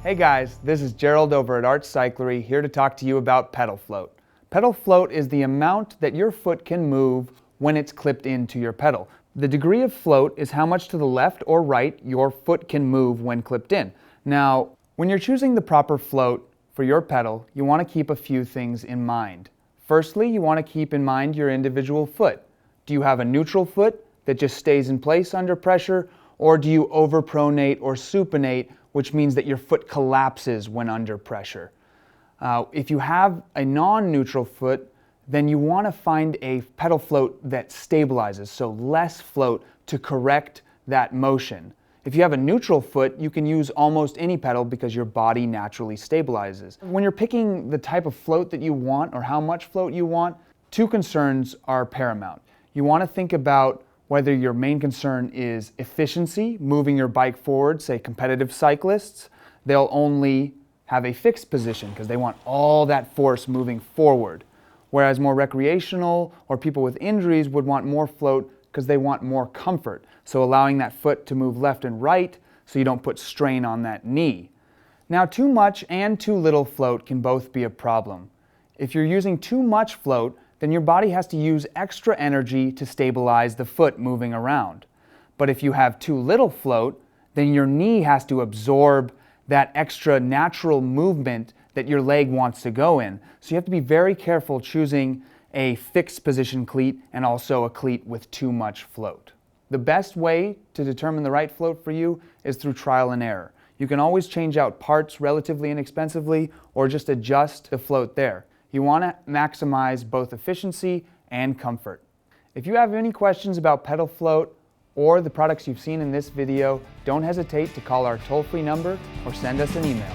Hey guys, this is Jerald over at Art Cyclery, here to talk to you about pedal float. Pedal float is the amount that your foot can move when it's clipped into your pedal. The degree of float is how much to the left or right your foot can move when clipped in. Now, when you're choosing the proper float for your pedal, you want to keep a few things in mind. Firstly, you want to keep in mind your individual foot. Do you have a neutral foot that just stays in place under pressure, or do you overpronate or supinate, which means that your foot collapses when under pressure? If you have a non-neutral foot, then you want to find a pedal float that stabilizes, so less float to correct that motion. If you have a neutral foot, you can use almost any pedal because your body naturally stabilizes. When you're picking the type of float that you want or how much float you want, two concerns are paramount. You want to think about whether your main concern is efficiency, moving your bike forward. Say competitive cyclists, they'll only have a fixed position because they want all that force moving forward. Whereas more recreational or people with injuries would want more float because they want more comfort. So allowing that foot to move left and right so you don't put strain on that knee. Now, too much and too little float can both be a problem. If you're using too much float, then your body has to use extra energy to stabilize the foot moving around. But if you have too little float, then your knee has to absorb that extra natural movement that your leg wants to go in. So you have to be very careful choosing a fixed position cleat and also a cleat with too much float. The best way to determine the right float for you is through trial and error. You can always change out parts relatively inexpensively or just adjust the float there. You want to maximize both efficiency and comfort. If you have any questions about pedal float or the products you've seen in this video, don't hesitate to call our toll-free number or send us an email.